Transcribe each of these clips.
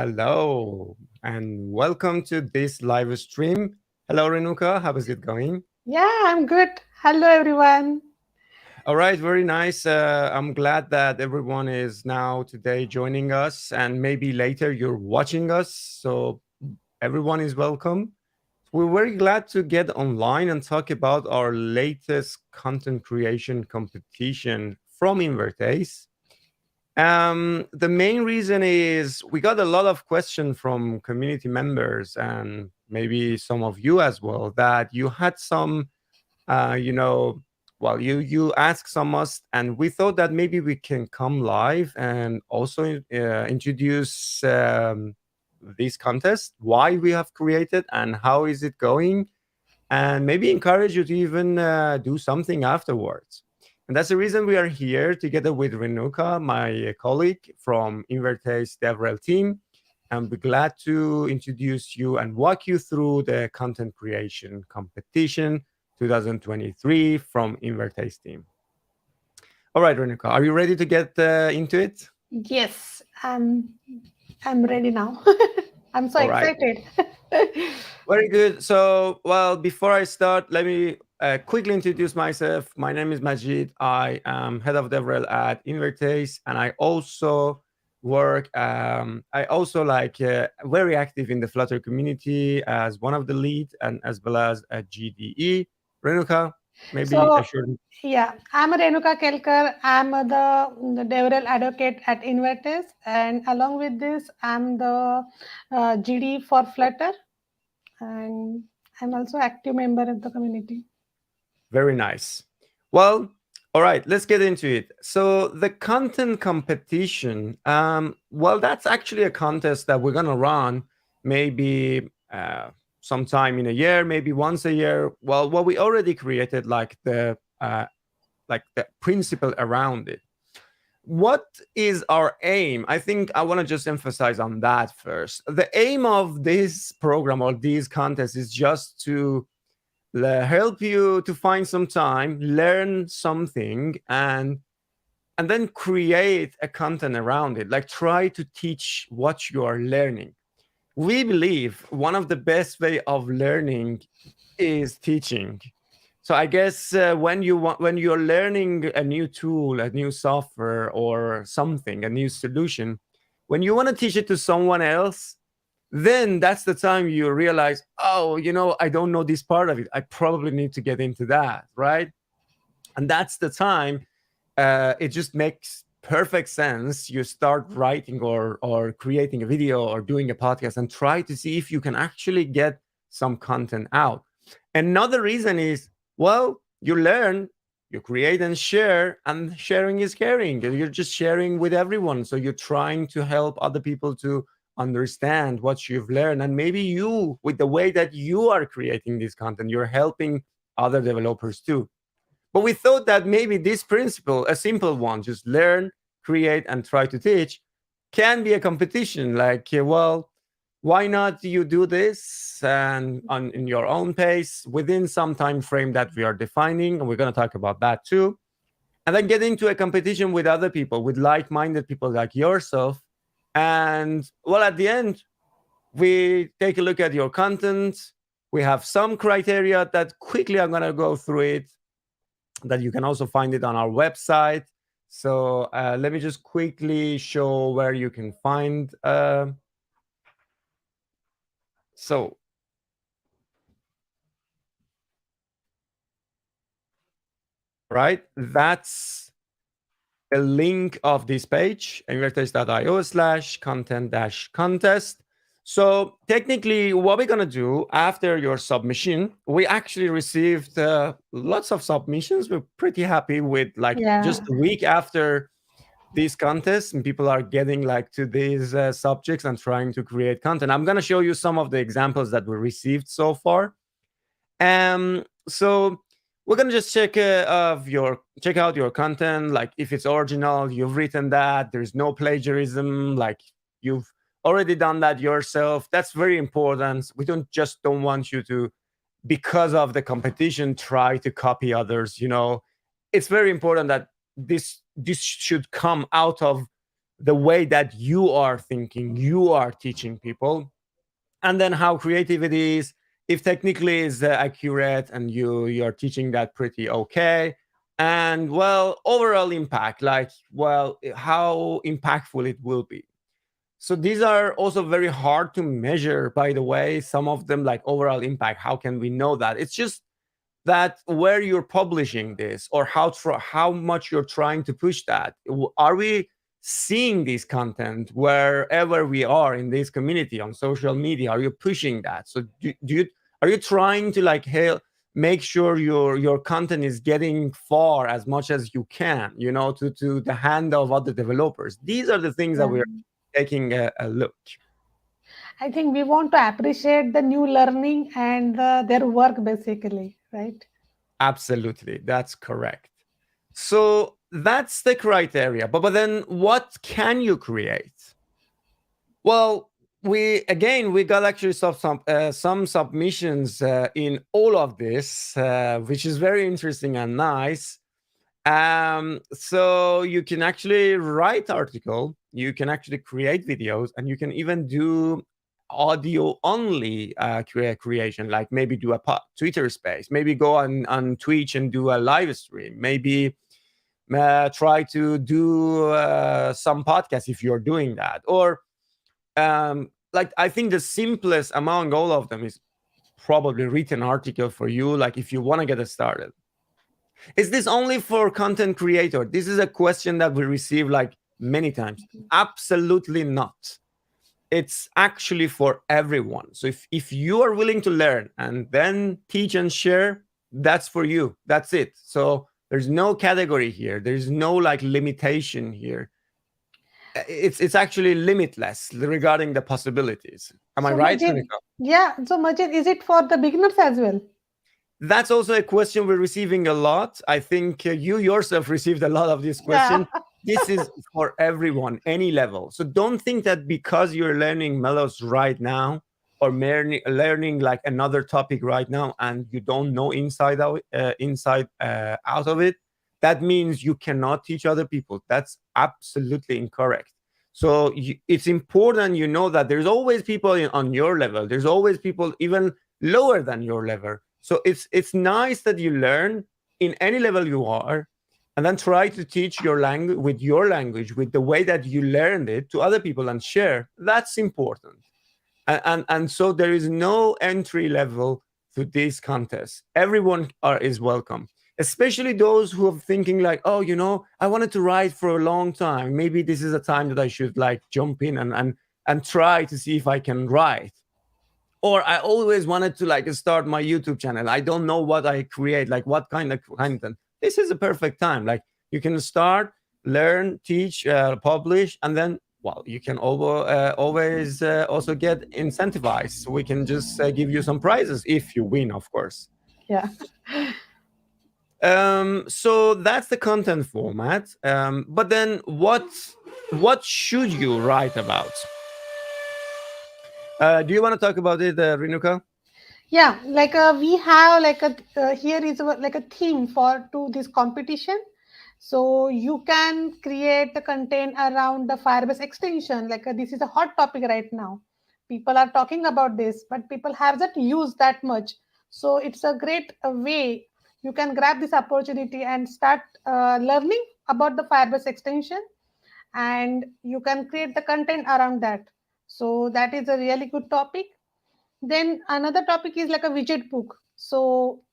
Hello and welcome to this live stream. Hello, Renuka. How is it going? Yeah, I'm good. Hello, everyone. All right, very nice. I'm glad that everyone is now today joining us, and maybe later you're watching us. So everyone is welcome. We're very glad to get online and talk about our latest content creation competition from Invertase. The main reason is we got a lot of questions from community members and maybe some of you as well that you had some, uh, you know, you asked some us, and we thought that maybe we can come live and also introduce this contest, why we have created and how is it going, and maybe encourage you to even do something afterwards. And that's the reason we are here together with Renuka, my colleague from Invertase DevRel team. And we're glad to introduce you and walk you through the content creation competition 2023 from Invertase team. All right, Renuka, are you ready to get into it? Yes, I'm ready now. I'm so All right. excited. Very good. So, well, before I start, let me quickly introduce myself. My name is Majid. I am head of DevRel at Invertase, and I also work. I also like very active in the Flutter community as one of the lead, and as well as at GDE. Renuka, maybe I So, should. yeah, I'm Renuka Kelkar. I'm the Devrel advocate at Invertis, and along with this, I'm the GD for Flutter, and I'm also active member of the community. Very nice. Well, all right, let's get into it. So the content competition, well, that's actually a contest that we're gonna run maybe sometime in a year, maybe once a year. Well, what we already created, like the principle around it. What is our aim? I think I want to just emphasize on that first. The aim of this program or these contests is just to help you to find some time, learn something, and then create a content around it. Like try to teach what you are learning. We believe one of the best way of learning is teaching. So I guess when you're learning a new tool, a new software, or something, a new solution, when you want to teach it to someone else, then that's the time you realize, oh, I don't know this part of it. I probably need to get into that, right? And that's the time it just makes perfect sense. You start writing or creating a video or doing a podcast and try to see if you can actually get some content out. Another reason is, well, you learn, you create and share, and sharing is caring. You're just sharing with everyone. So you're trying to help other people to understand what you've learned. And maybe you, with the way that you are creating this content, you're helping other developers too. But we thought that maybe this principle, a simple one, just learn, create, and try to teach, can be a competition. Like, well, why not you do this and in your own pace within some time frame that we are defining, and we're going to talk about that too, and then get into a competition with other people, with like-minded people like yourself. And well, at the end, we take a look at your content. We have some criteria that quickly I'm going to go through it, that you can also find it on our website. So let me just quickly show where you can find. So, right, that's a link of this page, invertase.io/content-contest. So technically, what we're gonna do after your submission, we actually received lots of submissions. We're pretty happy with, like, Yeah. just a week after these contests, and people are getting like to these subjects and trying to create content. I'm gonna show you some of the examples that we received so far. So we're gonna just check out your content, like if it's original, you've written that, there's no plagiarism, like you've already done that yourself. That's very important. We don't want you to, because of the competition, try to copy others. It's very important that this should come out of the way that you are thinking, you are teaching people, and then how creative it is, if technically is accurate and you're teaching that pretty okay, and well, overall impact, like, well, how impactful it will be. So these are also very hard to measure, by the way, some of them, like overall impact. How can we know that? It's just that where you're publishing this, or how much you're trying to push that. Are we seeing this content wherever we are in this community on social media? Are you pushing that? So do you, are you trying to like make sure your content is getting far as much as you can, to the hand of other developers? These are the things that Yeah. we're taking a look. I think we want to appreciate the new learning and their work basically, right? Absolutely, that's correct. So that's the criteria. But then what can you create? Well, we got actually some submissions in all of this, which is very interesting and nice. So you can actually write article, you can actually create videos, and you can even do audio only creation, like maybe do a Twitter space, maybe go on Twitch and do a live stream, maybe try to do some podcast if you're doing that, or like, I think the simplest among all of them is probably written article for you, like if you want to get it started. Is this only for content creator? This is a question that we receive like many times. Absolutely not. It's actually for everyone. So if you are willing to learn and then teach and share, that's for you. That's it. So there's no category here. There's no like limitation here. It's actually limitless regarding the possibilities. Am I So right, Majid, Monica? yeah. So Majid, is it for the beginners as well? That's also a question we're receiving a lot. I think you yourself received a lot of this Yeah. question. This is for everyone, any level. So don't think that because you're learning Melos right now, or learning like another topic right now, and you don't know inside out of it, that means you cannot teach other people. That's absolutely incorrect. So it's important that there's always people on your level. There's always people even lower than your level. So it's nice that you learn in any level you are, and then try to teach your language with the way that you learned it to other people and share. That's important. And so there is no entry level to this contest. Everyone is welcome, especially those who are thinking like, oh, I wanted to write for a long time. Maybe this is a time that I should like jump in and try to see if I can write. Or I always wanted to like start my YouTube channel. I don't know what I create, like what kind of content. This is a perfect time. Like you can start, learn, teach, publish, and then, well, you can always also get incentivized. So we can just give you some prizes if you win, of course. Yeah. So that's the content format. But then what should you write about? Do you want to talk about it, Renuka? Yeah, like we have like here is like a theme for to this competition. So you can create the content around the Firebase extension. Like this is a hot topic right now. People are talking about this, but people haven't used that much. So it's a great way you can grab this opportunity and start learning about the Firebase extension, and you can create the content around that. So that is a really good topic. Then another topic is like a widget book. So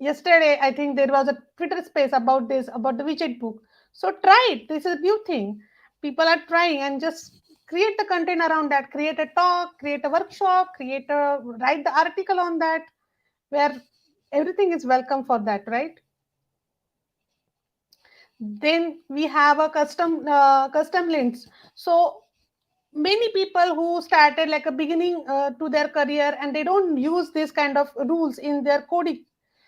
yesterday, I think there was a Twitter space about this, about the widget book. So try it. This is a new thing. People are trying, and just create the content around that. Create a talk, create a workshop, write the article on that, where everything is welcome for that, right? Then we have a custom links. So many people who started like a beginning to their career, and they don't use this kind of rules in their coding.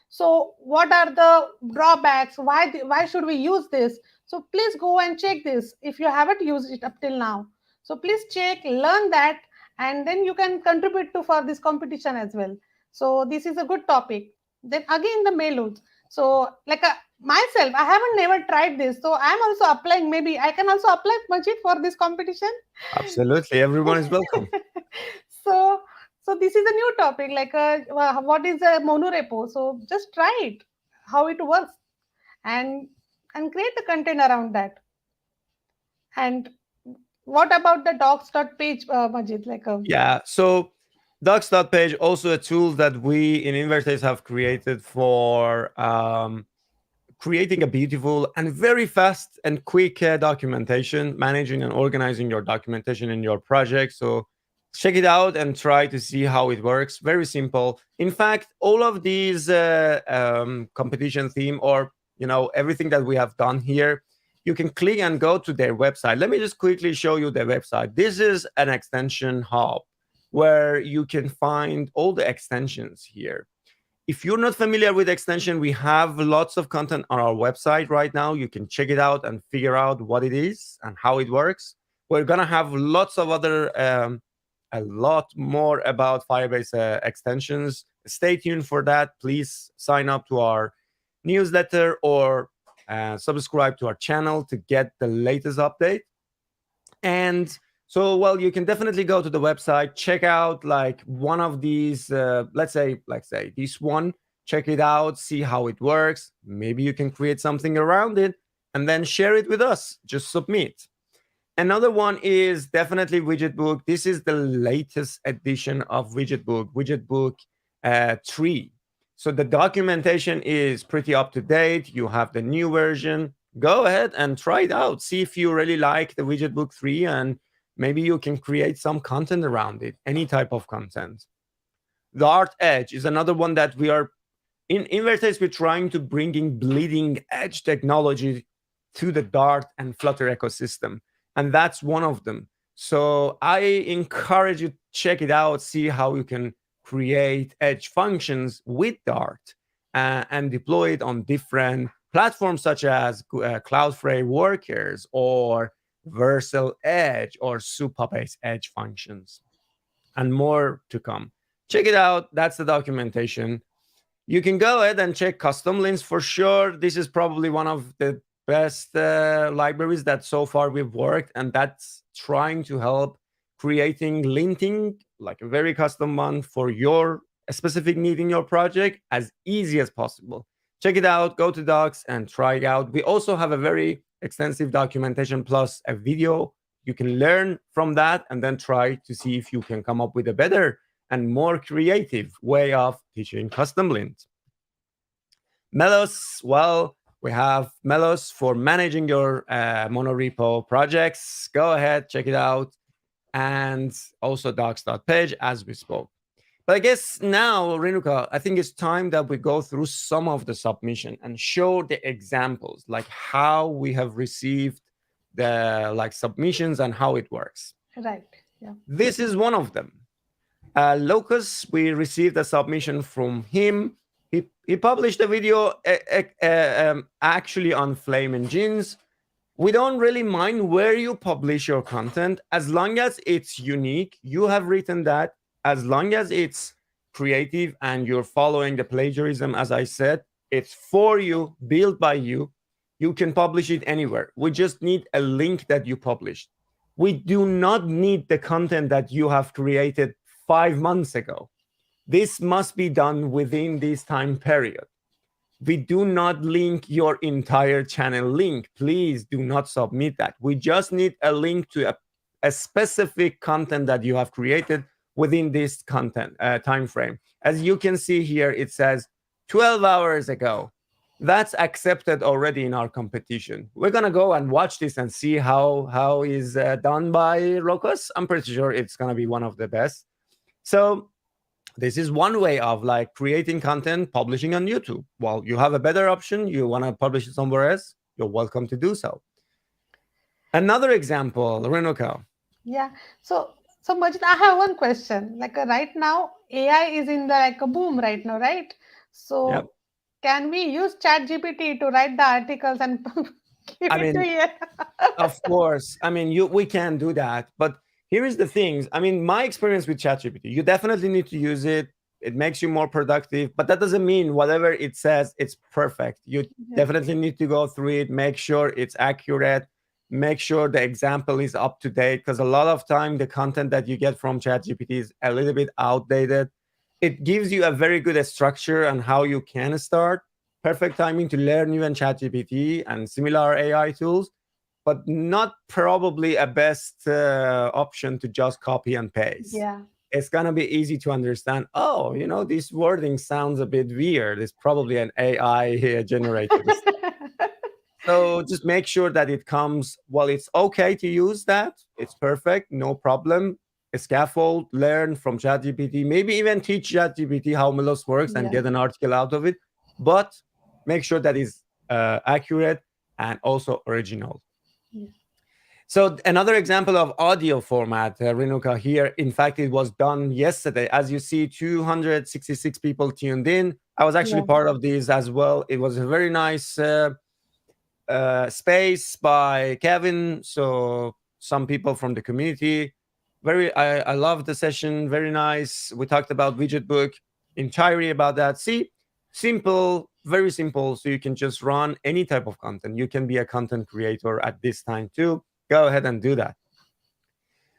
So what are the drawbacks? Why should we use this? So please go and check this if you haven't used it up till now. So please check, learn that, and then you can contribute to for this competition as well. So this is a good topic. Then again, the mailloads. So like myself, I haven't never tried this, so I'm also applying. Maybe I can also apply, Majid, for this competition. Absolutely, everyone is welcome. so so this is a new topic, like what is a monorepo. So just try it, how it works, and create the content around that. And what about the docs.page, Majid? Like Yeah. So docs.page, also a tool that we in Invertase have created for creating a beautiful and very fast and quick documentation, managing and organizing your documentation in your project. So check it out and try to see how it works. Very simple. In fact, all of these competition theme, or everything that we have done here, you can click and go to their website. Let me just quickly show you their website. This is an extension hub where you can find all the extensions here. If you're not familiar with extension, we have lots of content on our website right now. You can check it out and figure out what it is and how it works. We're going to have lots of other, a lot more about Firebase extensions. Stay tuned for that. Please sign up to our newsletter or subscribe to our channel to get the latest update. And so, well, you can definitely go to the website, check out like one of these, let's say this one, check it out, see how it works. Maybe you can create something around it and then share it with us. Just submit. Another one is definitely Widgetbook. This is the latest edition of Widgetbook, Widgetbook 3. So the documentation is pretty up to date. You have the new version. Go ahead and try it out. See if you really like the Widgetbook 3, and maybe you can create some content around it, any type of content. Dart Edge is another one that we are in Invertase. We're trying to bring in bleeding edge technology to the Dart and Flutter ecosystem, and that's one of them. So I encourage you to check it out, see how you can create edge functions with Dart and deploy it on different platforms such as Cloudflare Workers or Vercel Edge or Supabase Edge functions, and more to come. Check it out. That's the documentation. You can go ahead and check custom lints for sure. This is probably one of the best libraries that so far we've worked, and that's trying to help creating linting, like a very custom one for your specific need in your project, as easy as possible. Check it out, go to docs and try it out. We also have a very extensive documentation plus a video. You can learn from that and then try to see if you can come up with a better and more creative way of teaching custom lint. Melos, well, we have Melos for managing your monorepo projects. Go ahead, check it out. And also docs.page, as we spoke. But I guess now, Renuka, I think it's time that we go through some of the submission and show the examples, like how we have received the submissions and how it works. right, yeah. This is one of them. Locus, we received a submission from him. He published a video actually on Flame Engines. We don't really mind where you publish your content as long as it's unique. You have written that. As long as it's creative and you're following the plagiarism, as I said, it's for you, built by you. You can publish it anywhere. We just need a link that you published. We do not need the content that you have created 5 months ago. This must be done within this time period. We do not link your entire channel link. Please do not submit that. We just need a link to a specific content that you have created within this content time frame. As you can see here, it says 12 hours ago. That's accepted already in our competition. We're gonna go and watch this and see how is done by Locus. I'm pretty sure it's gonna be one of the best. So this is one way of creating content, publishing on YouTube. Well, you have a better option. You want to publish it somewhere else, you're welcome to do so. Another example, Renuka. Yeah. So Majid, I have one question. Right now, AI is in the a boom right now, right? So Yep. can we use ChatGPT to write the articles and give I it to mean, you? of course. I mean, we can do that. But here is the thing. I mean, my experience with ChatGPT, you definitely need to use it It makes you more productive, but that doesn't mean whatever it says it's perfect. You Yeah. definitely need to go through it, make sure it's accurate, make sure the example is up to date, because a lot of time the content that you get from ChatGPT is a little bit outdated. It gives you a very good structure on how you can start. Perfect timing to learn new and ChatGPT and similar AI tools, but not probably a best option to just copy and paste. Yeah. It's gonna be easy to understand. Oh, this wording sounds a bit weird. It's probably an AI generated stuff. So just make sure that it comes. Well, it's okay to use that. It's perfect, no problem. A scaffold, learn from ChatGPT, maybe even teach ChatGPT how Melos works and Yeah. get an article out of it. But make sure that is accurate and also original. Yeah. So another example of audio format, Renuka here. In fact, it was done yesterday. As you see, 266 people tuned in. I was actually Yeah. part of these as well. It was a very nice space by Kevin. So some people from the community. I love the session. Very nice. We talked about widget book entirely about that. See, simple, very simple. So you can just run any type of content. You can be a content creator at this time too. Go ahead and do that.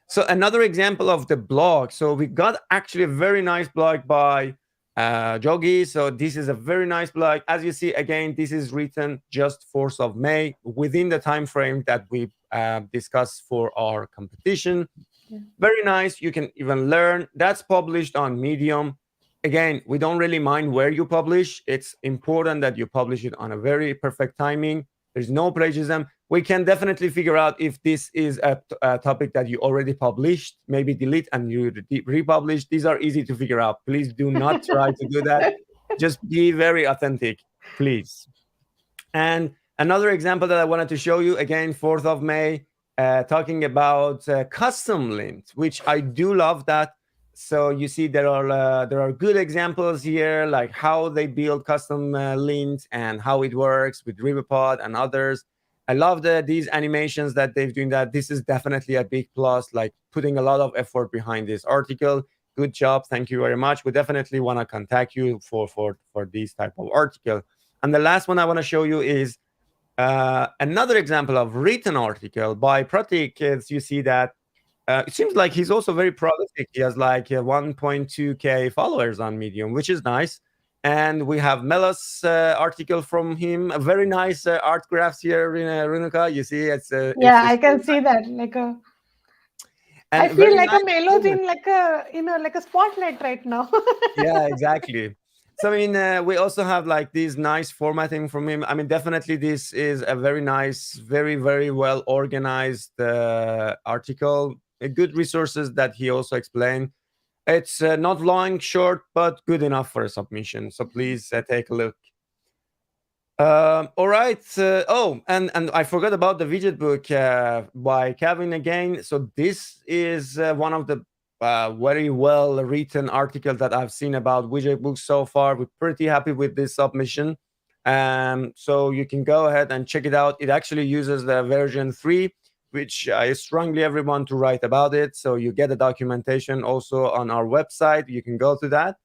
So another example of the blog. So we got actually a very nice blog by Jogi. So this is a very nice blog. As you see, again, this is written just 4th of May within the time frame that we discussed for our competition. Yeah. Very nice. You can even learn. That's published on Medium. Again, we don't really mind where you publish. It's important that you publish it on a very perfect timing. There's no plagiarism. We can definitely figure out if this is a topic that you already published, maybe delete and you republish. These are easy to figure out. Please do not try to do that. Just be very authentic, please. And another example that I wanted to show you, again, 4th of May, talking about custom links, which I do love that. So you see there are good examples here, like how they build custom links and how it works with Riverpod and others. I love these animations that they've doing that. This is definitely a big plus, like putting a lot of effort behind this article. Good job. Thank you very much. We definitely want to contact you for this type of article. And the last one I want to show you is another example of written article by Pratik. As you see that it seems like he's also very prolific. He has like 1.2K followers on Medium, which is nice. And we have Melos article from him. A very nice art graphs here, Renuka. You see, Yeah, I can see that. Like a, I and feel very like a nice Melos format. in like a like a spotlight right now. Yeah, exactly. So I mean, we also have like these nice formatting from him. I mean, definitely this is a very nice, very very well organized article. Good resources that he also explained. It's not long, short, but good enough for a submission. So please take a look. All right. And I forgot about the widget book by Kevin again. So this is one of the very well written articles that I've seen about widget books so far. We're pretty happy with this submission. So you can go ahead and check it out. It actually uses the version 3, which I strongly everyone to write about it. So you get the documentation also on our website. You can go to that.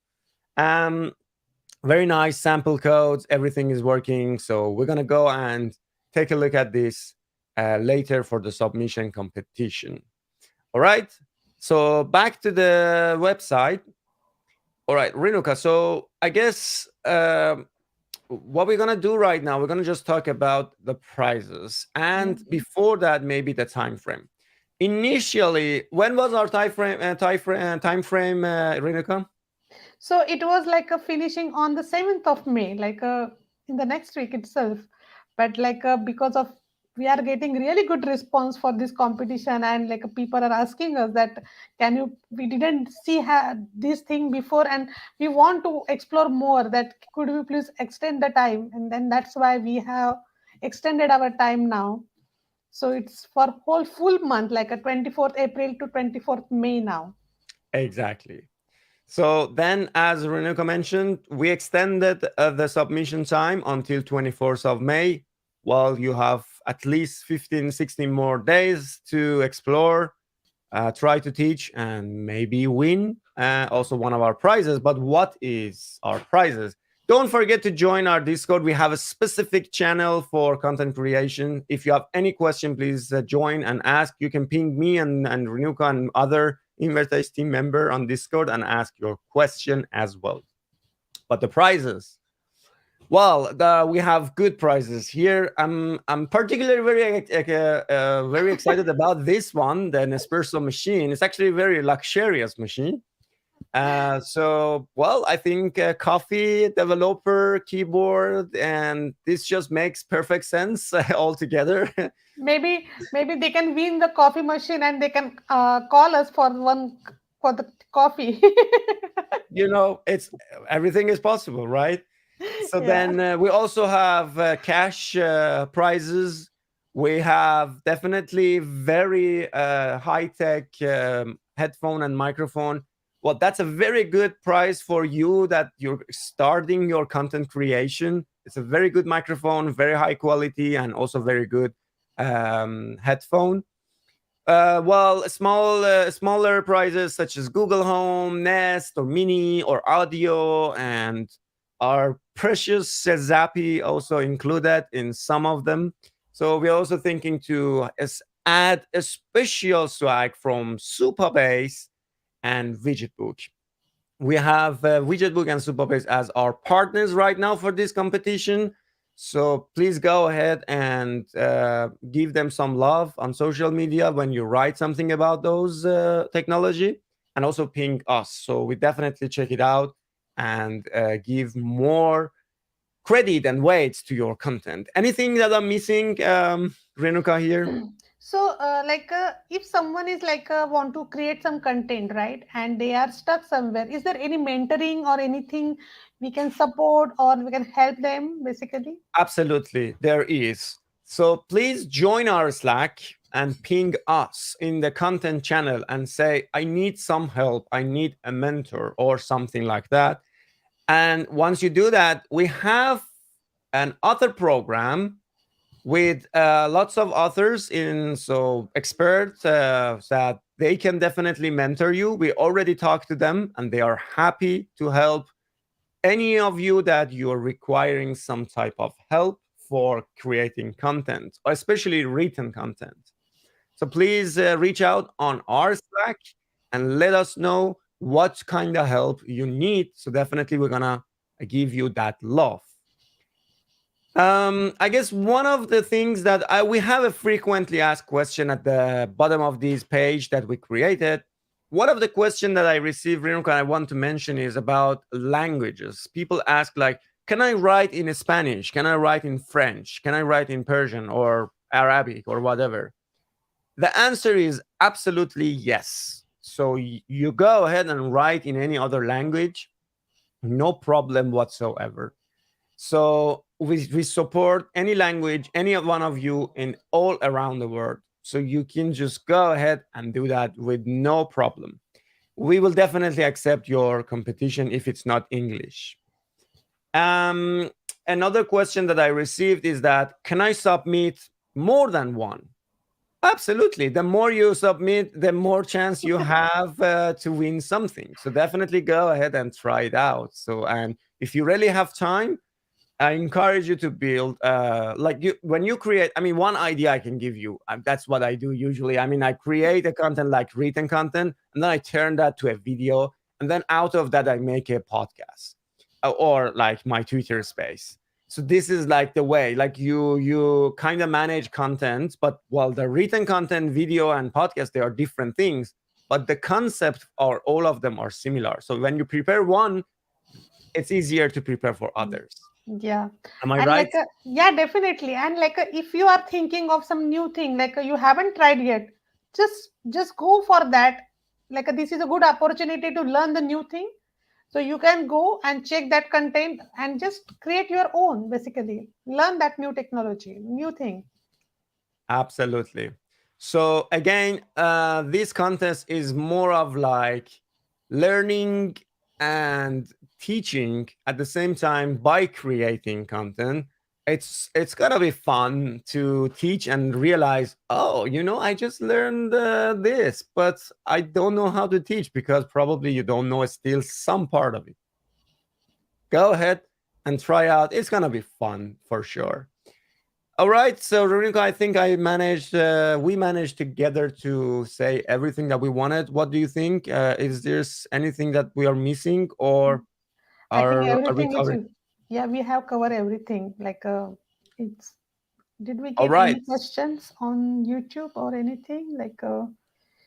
Very nice sample codes. Everything is working. So we're going to go and take a look at this later for the submission competition. All right. So back to the website. All right, Renuka. So I guess what we're going to do right now, we're going to just talk about the prizes. And before that, maybe the time frame. Initially, when was our time frame, Renuka? So it was like a finishing on the 7th of May, like in the next week itself. But like because of we are getting really good response for this competition, and like people are asking us that can you we didn't see this thing before, and we want to explore more. That could we please extend the time, and then that's why we have extended our time now. So it's for whole full month, like a 24th April to 24th May now. Exactly. So then, as Renuka mentioned, we extended the submission time until 24th of May, while you have at least 15, 16 more days to explore, try to teach, and maybe win. also one of our prizes. But what is our prizes? Don't forget to join our Discord. We have a specific channel for content creation. If you have any question, please join and ask. You can ping me and Renuka and other Invertise team member on Discord and ask your question as well. But the prizes, well, we have good prizes here. I'm particularly very excited about this one, the Nespresso machine. It's actually a very luxurious machine. So, well, I think coffee, developer, keyboard, and this just makes perfect sense altogether. Maybe they can win the coffee machine and they can call us for for the coffee. It's everything is possible, right? So Yeah. then we also have cash prizes. We have definitely very high tech headphone and microphone. Well, that's a very good prize for you that you're starting your content creation. It's a very good microphone, very high quality, and also very good headphone. Well, smaller prizes such as Google Home, Nest, or Mini, or Audio, and our precious Zappy also included in some of them. So we're also thinking to add a special swag from Supabase and Widgetbook. We have Widgetbook and Supabase as our partners right now for this competition. So please go ahead and give them some love on social media when you write something about those technology, and also ping us. So we definitely check it out and give more credit and weight to your content. Anything that I'm missing, Renuka here? So, if someone is want to create some content, right, and they are stuck somewhere, is there any mentoring or anything we can support or we can help them basically? Absolutely, there is. So please join our Slack and ping us in the content channel and say, I need some help, I need a mentor, or something like that. And once you do that, we have an author program with lots of authors in, so experts that they can definitely mentor you. We already talked to them and they are happy to help any of you that you're requiring some type of help for creating content, especially written content. So please reach out on our Slack and let us know what kind of help you need. So definitely we're gonna give you that love. I guess one of the things that we have a frequently asked question at the bottom of this page that we created. One of the questions that I received, Renuka, I want to mention is about languages. People ask, like, can I write in Spanish? Can I write in French? Can I write in Persian or Arabic or whatever? The answer is absolutely yes. So you go ahead and write in any other language, no problem whatsoever. So we support any language, any one of you in all around the world. So you can just go ahead and do that with no problem. We will definitely accept your competition if it's not English. Another question that I received is that, can I submit more than one? Absolutely. The more you submit, the more chance you have to win something. So definitely go ahead and try it out. So, and if you really have time, I encourage you to build when you create. I mean, one idea I can give you. That's what I do usually. I mean, I create a content like written content, and then I turn that to a video, and then out of that I make a podcast or like my Twitter space. So this is like the way, like you kind of manage content, but while the written content, video, and podcast, they are different things, but the concept or all of them are similar. So when you prepare one, it's easier to prepare for others. Yeah, Am I and right? yeah, definitely. And if you are thinking of some new thing, you haven't tried yet, just go for that. This is a good opportunity to learn the new thing. So you can go and check that content and just create your own, basically. Learn that new technology, new thing. Absolutely. So again, this contest is more of like learning and teaching at the same time by creating content. it's gonna be fun to teach and realize, oh, I just learned this, but I don't know how to teach because probably you don't know still some part of it. Go ahead and try out. It's gonna be fun for sure. All right, so Veronica, I think we managed together to say everything that we wanted. What do you think? Is there anything that we are missing, or I think are we everything is, covered? yeah, we have covered everything. Like, it's, did we All get right. any questions on YouTube or anything? Like,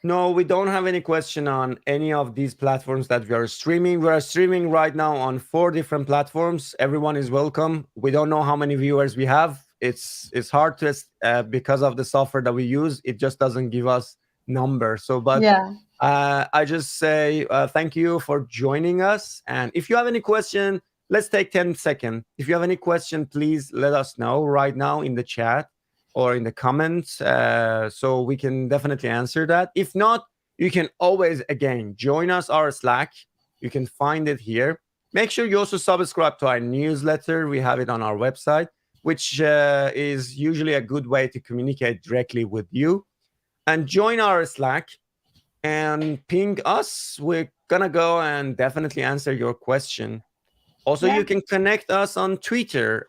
No, we don't have any question on any of these platforms that we are streaming. We are streaming right now on 4 different platforms. Everyone is welcome. We don't know how many viewers we have. It's hard to because of the software that we use. It just doesn't give us numbers. So, but yeah, I just say thank you for joining us. And if you have any question, let's take 10 seconds. If you have any question, please let us know right now in the chat or in the comments, so we can definitely answer that. If not, you can always, again, join us our Slack. You can find it here. Make sure you also subscribe to our newsletter. We have it on our website, which is usually a good way to communicate directly with you. And join our Slack and ping us. We're gonna go and definitely answer your question. Also, yeah, you can connect us on Twitter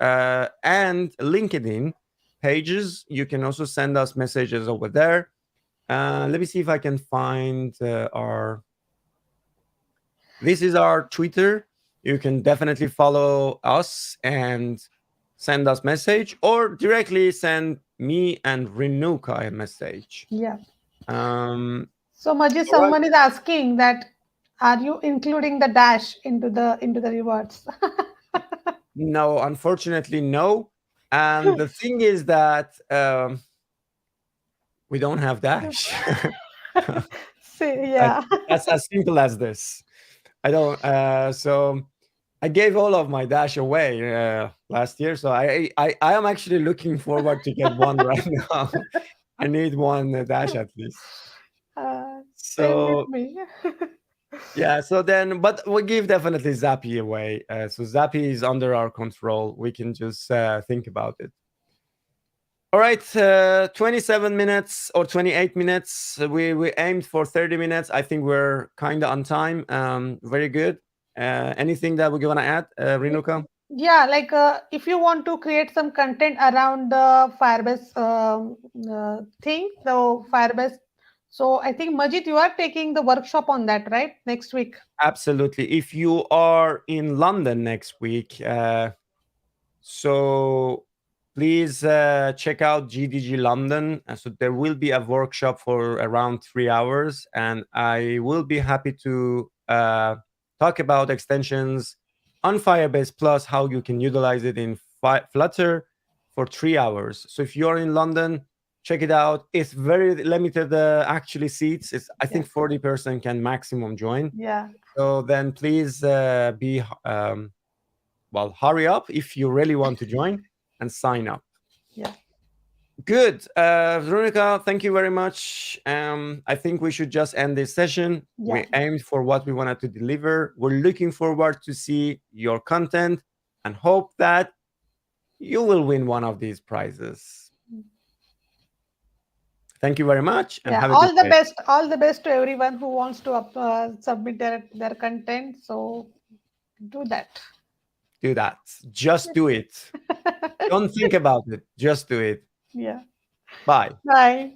and LinkedIn pages. You can also send us messages over there. Let me see if I can find this is our Twitter. You can definitely follow us and send us message, or directly send me and Renuka a message. yeah. Um, So, Majid, all right. someone is asking that, are you including the dash into the rewards? No, unfortunately, no. And the thing is that we don't have Dash. See, I, yeah. that's as simple as this. I don't. So I gave all of my Dash away last year. So I am actually looking forward to get one right now. I need one Dash at least. Same with So me. yeah. So then, but we give definitely Zappy away. So Zappy is under our control. We can just think about it. All right, 27 minutes or 28 minutes. We aimed for 30 minutes. I think we're kind of on time. Very good. Anything that we're going to add, Renuka? Yeah, like, if you want to create some content around the Firebase thing, the Firebase. So I think, Majid, you are taking the workshop on that, right? Next week. Absolutely. If you are in London next week, so please check out GDG London. So there will be a workshop for around 3 hours, and I will be happy to talk about extensions on Firebase Plus, how you can utilize it in Flutter for 3 hours. So if you're in London, check it out. It's very limited actually seats. It's I think 40% can maximum join. Yeah. So then please be well, hurry up if you really want to join and sign up. Yeah. Good. Veronica, thank you very much. I think we should just end this session. Yeah. We aimed for what we wanted to deliver. We're looking forward to see your content and hope that you will win one of these prizes. Thank you very much and have a all good the day. best. All the best to everyone who wants to submit their content. So do that. Do that. Just do it. Don't think about it. Just do it. Yeah. Bye. Bye.